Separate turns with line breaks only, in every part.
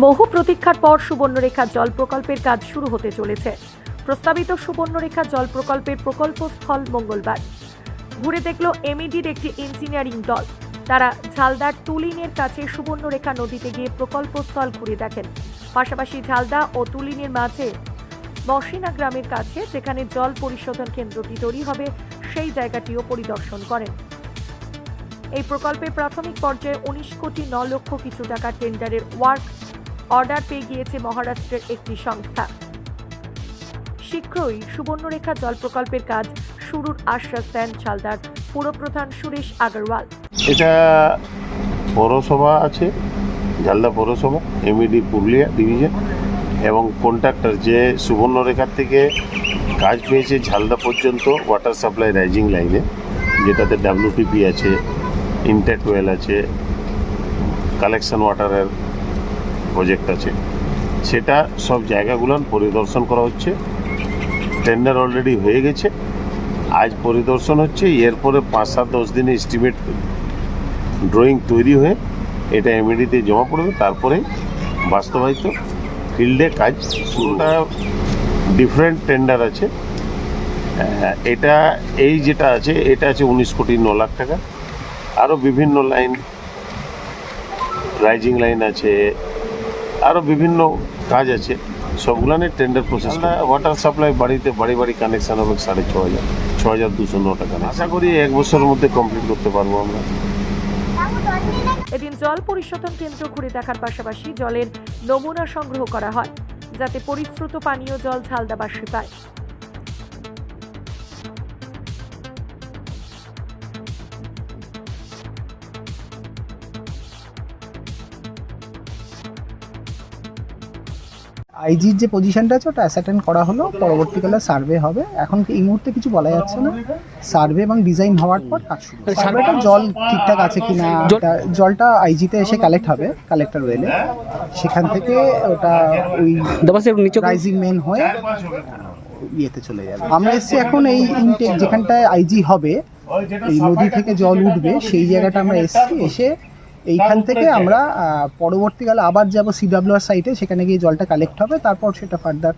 বহু প্রতীক্ষার পর সুবর্ণরেখা জল প্রকল্পের কাজ শুরু হতে চলেছে। প্রস্তাবিত সুবর্ণরেখা জল প্রকল্পের প্রকল্পস্থল মঙ্গলবার ঘুরে দেখল এমইডির একটি ইঞ্জিনিয়ারিং দল। তারা ঝালদার তুলিনের কাছে সুবর্ণরেখা নদীতে গিয়ে প্রকল্পস্থল ঘুরে দেখেন। পাশাপাশি ঝালদা ও তুলিনের মাঝে মসিনা গ্রামের কাছে যেখানে জল পরিশোধন কেন্দ্রটি তৈরি হবে সেই জায়গাটিও পরিদর্শন করেন। এই প্রকল্পের প্রাথমিক পর্যায়ে 19 কোটি 9 লক্ষ কিছু টাকা টেন্ডারের ওয়ার্ক অর্ডার পেয়ে গিয়েছে মহারাষ্ট্রের একটি সংস্থা। শীঘ্রই সুবর্ণরেখা জল প্রকল্পের কাজ শুরুর আশ্বাস দেন ঝালদার পুরপ্রধান সুরেশ আগরওয়াল।
এটা পৌরসভা আছে, ঝালদা পৌরসভা, এমইডি পুরুলিয়া ডিভিশন এবং কন্ট্রাক্টর যে সুবর্ণরেখার থেকে কাজ পেয়েছে ঝালদা পর্যন্ত ওয়াটার সাপ্লাই রাইজিং লাইনে, যেটাতে ডাব্লিউটিপি আছে, ইনটেক ওয়েল আছে, কালেকশন ওয়াটারের প্রজেক্ট আছে, সেটা সব জায়গাগুলো পরিদর্শন করা হচ্ছে। টেন্ডার অলরেডি হয়ে গেছে, আজ পরিদর্শন হচ্ছে। এরপরে 5-7-10 দিনে এস্টিমেট ড্রয়িং তৈরি হয়ে এটা এমইডিতে জমা পড়বে, তারপরে বাস্তবায়িত ফিল্ডে কাজ শুরুটা। ডিফারেন্ট টেন্ডার আছে, এটা এই যেটা আছে এটা আছে 19 কোটি 9 লাখ টাকা। আরও বিভিন্ন লাইন, রাইজিং লাইন আছে, আরও বিভিন্ন কাজ আছে, সবগুলানের টেন্ডার প্রসেস। ওয়াটার সাপ্লাই বাড়িতে বাড়ি বাড়ি কানেকশান হবে 6,500, 6,209 টাকা। আশা করি 1 বছরের মধ্যে কমপ্লিট করতে পারবো আমরা।
এদিন জল পরিশোধন কেন্দ্র ঘুরে দেখার পাশাপাশি জলের নমুনা সংগ্রহ করা হয়, যাতে পরিশ্রুত পানীয় জল ঝালদাবাসী পায়।
আইজির যে পজিশনটা আছে ওটা অ্যাসার্টেন করা হলো, পরবর্তীকালে সার্ভে হবে। এখন এই মুহূর্তে কিছু বলা যাচ্ছে না, সার্ভে এবং ডিজাইন হওয়ার পর কাজ শুরু। সার্ভেটা জল ঠিকঠাক আছে কিনা, জলটা আইজিতে এসে কালেক্ট হবে কালেক্টর ওয়েলে, সেখান থেকে ওটা ওই রাইজিং মেন হয়ে ইয়েতে চলে যাবে। আমরা এসছি এখন এই ইনটেক যেখানটায় আইজি হবে, এই নদী থেকে জল উঠবে সেই জায়গাটা আমরা এসছি। এসে এইখান থেকে আমরা পরবর্তীকালে আবার যাব সিডব্লিউআর সাইটে, সেখানে গিয়ে জলটা কালেক্ট হবে, তারপর সেটা ফার্দার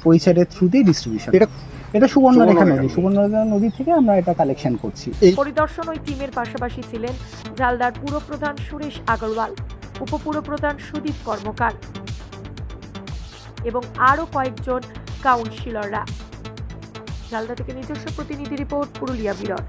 ওই সাইডের থ্রুতেই ডিস্ট্রিবিউশন। এটা সুবর্ণরেখা নদী, সুবর্ণরেখা নদী থেকে আমরা এটা কালেকশন করছি।
পরিদর্শন ওই টিমের পাশাপাশি ছিলেন ঝালদার পুরপ্রধান সুরেশ আগরওয়াল, উপপুরপ্রধান সুদীপ কর্মকার এবং আরও কয়েকজন কাউন্সিলররা। ঝালদা থেকে নিজস্ব প্রতিনিধি রিপোর্ট, পুরুলিয়া বিরল।